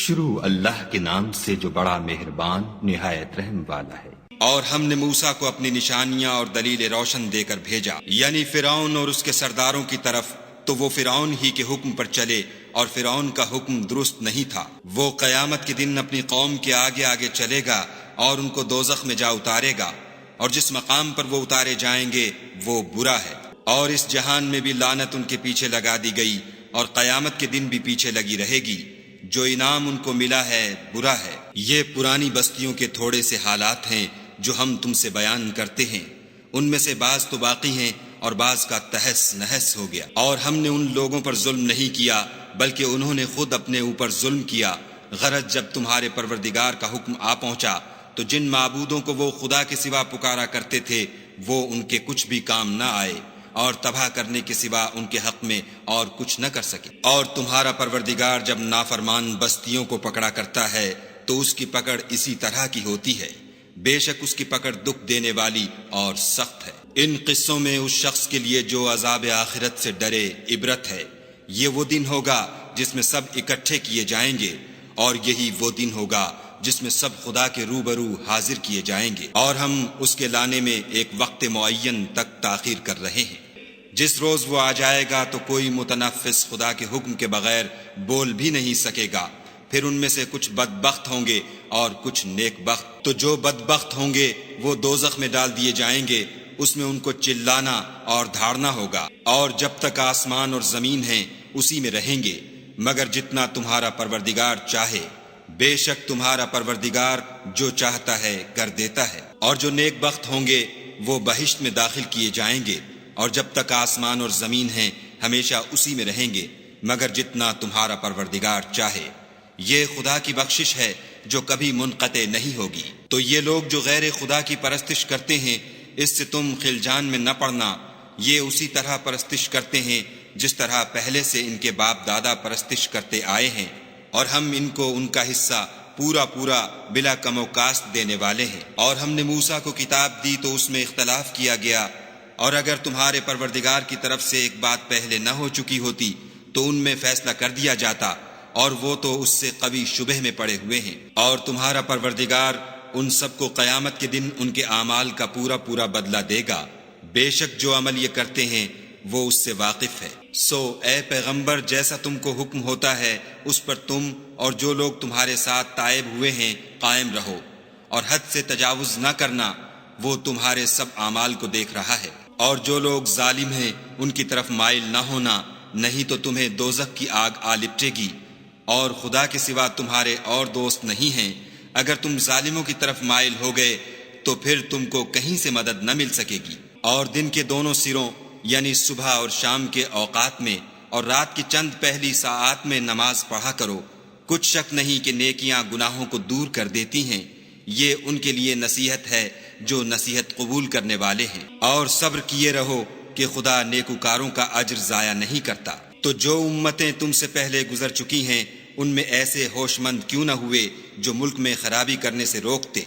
شروع اللہ کے نام سے جو بڑا مہربان نہایت رحم والا ہے۔ اور ہم نے موسیٰ کو اپنی نشانیاں اور دلیل روشن دے کر بھیجا، یعنی فرعون اور اس کے سرداروں کی طرف، تو وہ فرعون ہی کے حکم پر چلے، اور فرعون کا حکم درست نہیں تھا۔ وہ قیامت کے دن اپنی قوم کے آگے آگے چلے گا اور ان کو دوزخ میں جا اتارے گا، اور جس مقام پر وہ اتارے جائیں گے وہ برا ہے۔ اور اس جہان میں بھی لعنت ان کے پیچھے لگا دی گئی، اور قیامت کے دن بھی پیچھے لگی رہے گی۔ جو انعام ان کو ملا ہے برا ہے۔ یہ پرانی بستیوں کے تھوڑے سے حالات ہیں جو ہم تم سے بیان کرتے ہیں، ان میں سے بعض تو باقی ہیں اور بعض کا تہس نہس ہو گیا۔ اور ہم نے ان لوگوں پر ظلم نہیں کیا بلکہ انہوں نے خود اپنے اوپر ظلم کیا۔ غرض جب تمہارے پروردگار کا حکم آ پہنچا تو جن معبودوں کو وہ خدا کے سوا پکارا کرتے تھے وہ ان کے کچھ بھی کام نہ آئے، اور تباہ کرنے کے سوا ان کے حق میں اور کچھ نہ کر سکے۔ اور تمہارا پروردگار جب نافرمان بستیوں کو پکڑا کرتا ہے تو اس کی پکڑ اسی طرح کی ہوتی ہے، بے شک اس کی پکڑ دکھ دینے والی اور سخت ہے۔ ان قصوں میں اس شخص کے لیے جو عذاب آخرت سے ڈرے عبرت ہے۔ یہ وہ دن ہوگا جس میں سب اکٹھے کیے جائیں گے، اور یہی وہ دن ہوگا جس میں سب خدا کے روبرو حاضر کیے جائیں گے، اور ہم اس کے لانے میں ایک وقت معین تک تاخیر کر رہے ہیں۔ جس روز وہ آ جائے گا تو کوئی متنفس خدا کے حکم کے بغیر بول بھی نہیں سکے گا۔ پھر ان میں سے کچھ بدبخت ہوں گے اور کچھ نیک بخت۔ تو جو بدبخت ہوں گے وہ دوزخ میں ڈال دیے جائیں گے، اس میں ان کو چلانا اور دھاڑنا ہوگا، اور جب تک آسمان اور زمین ہیں اسی میں رہیں گے، مگر جتنا تمہارا پروردگار چاہے۔ بے شک تمہارا پروردگار جو چاہتا ہے کر دیتا ہے۔ اور جو نیک بخت ہوں گے وہ بہشت میں داخل کیے جائیں گے، اور جب تک آسمان اور زمین ہیں ہمیشہ اسی میں رہیں گے، مگر جتنا تمہارا پروردگار چاہے۔ یہ خدا کی بخشش ہے جو کبھی منقطع نہیں ہوگی۔ تو یہ لوگ جو غیر خدا کی پرستش کرتے ہیں، اس سے تم خلجان میں نہ پڑنا۔ یہ اسی طرح پرستش کرتے ہیں جس طرح پہلے سے ان کے باپ دادا پرستش کرتے آئے ہیں، اور ہم ان کو ان کا حصہ پورا پورا بلا کم و کاست دینے والے ہیں۔ اور ہم نے موسیٰ کو کتاب دی تو اس میں اختلاف کیا گیا، اور اگر تمہارے پروردگار کی طرف سے ایک بات پہلے نہ ہو چکی ہوتی تو ان میں فیصلہ کر دیا جاتا، اور وہ تو اس سے قوی شبہ میں پڑے ہوئے ہیں۔ اور تمہارا پروردگار ان سب کو قیامت کے دن ان کے اعمال کا پورا پورا بدلہ دے گا، بے شک جو عمل یہ کرتے ہیں وہ اس سے واقف ہے۔ سو اے پیغمبر، جیسا تم کو حکم ہوتا ہے اس پر تم اور جو لوگ تمہارے ساتھ تائب ہوئے ہیں قائم رہو، اور حد سے تجاوز نہ کرنا، وہ تمہارے سب اعمال کو دیکھ رہا ہے۔ اور جو لوگ ظالم ہیں ان کی طرف مائل نہ ہونا، نہیں تو تمہیں دوزخ کی آگ آ لپٹے گی، اور خدا کے سوا تمہارے اور دوست نہیں ہیں۔ اگر تم ظالموں کی طرف مائل ہو گئے تو پھر تم کو کہیں سے مدد نہ مل سکے گی۔ اور دن کے دونوں سروں یعنی صبح اور شام کے اوقات میں اور رات کی چند پہلی ساعات میں نماز پڑھا کرو۔ کچھ شک نہیں کہ نیکیاں گناہوں کو دور کر دیتی ہیں۔ یہ ان کے لیے نصیحت ہے جو نصیحت قبول کرنے والے ہیں۔ اور صبر کیے رہو کہ خدا نیکوکاروں کا اجر ضائع نہیں کرتا۔ تو جو امتیں تم سے پہلے گزر چکی ہیں ان میں ایسے ہوش مند کیوں نہ ہوئے جو ملک میں خرابی کرنے سے روکتے؟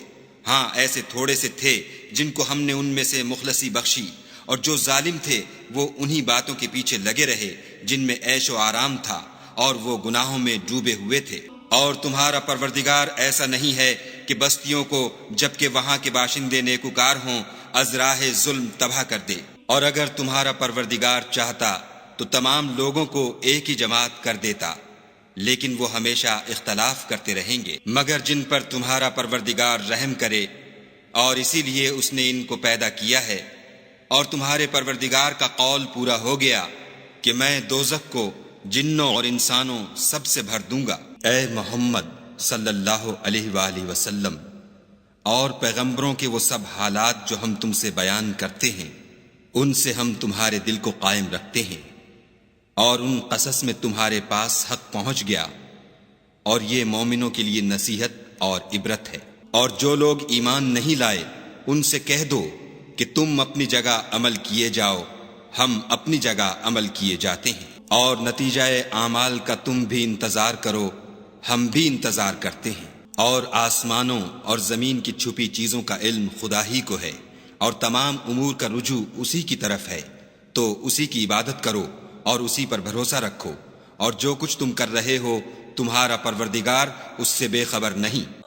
ہاں ایسے تھوڑے سے تھے جن کو ہم نے ان میں سے مخلصی بخشی، اور جو ظالم تھے وہ انہی باتوں کے پیچھے لگے رہے جن میں عیش و آرام تھا، اور وہ گناہوں میں ڈوبے ہوئے تھے۔ اور تمہارا پروردگار ایسا نہیں ہے کہ بستیوں کو جبکہ وہاں کے باشندے نیکوکار ہوں از راہ ظلم تباہ کر دے۔ اور اگر تمہارا پروردگار چاہتا تو تمام لوگوں کو ایک ہی جماعت کر دیتا، لیکن وہ ہمیشہ اختلاف کرتے رہیں گے، مگر جن پر تمہارا پروردگار رحم کرے، اور اسی لیے اس نے ان کو پیدا کیا ہے۔ اور تمہارے پروردگار کا قول پورا ہو گیا کہ میں دوزخ کو جنوں اور انسانوں سب سے بھر دوں گا۔ اے محمد صلی اللہ علیہ وآلہ وسلم اور پیغمبروں کے وہ سب حالات جو ہم تم سے بیان کرتے ہیں ان سے ہم تمہارے دل کو قائم رکھتے ہیں، اور ان قصص میں تمہارے پاس حق پہنچ گیا، اور یہ مومنوں کے لیے نصیحت اور عبرت ہے۔ اور جو لوگ ایمان نہیں لائے ان سے کہہ دو کہ تم اپنی جگہ عمل کیے جاؤ، ہم اپنی جگہ عمل کیے جاتے ہیں، اور نتیجہ اعمال کا تم بھی انتظار کرو، ہم بھی انتظار کرتے ہیں۔ اور آسمانوں اور زمین کی چھپی چیزوں کا علم خدا ہی کو ہے، اور تمام امور کا رجوع اسی کی طرف ہے، تو اسی کی عبادت کرو اور اسی پر بھروسہ رکھو، اور جو کچھ تم کر رہے ہو تمہارا پروردگار اس سے بے خبر نہیں۔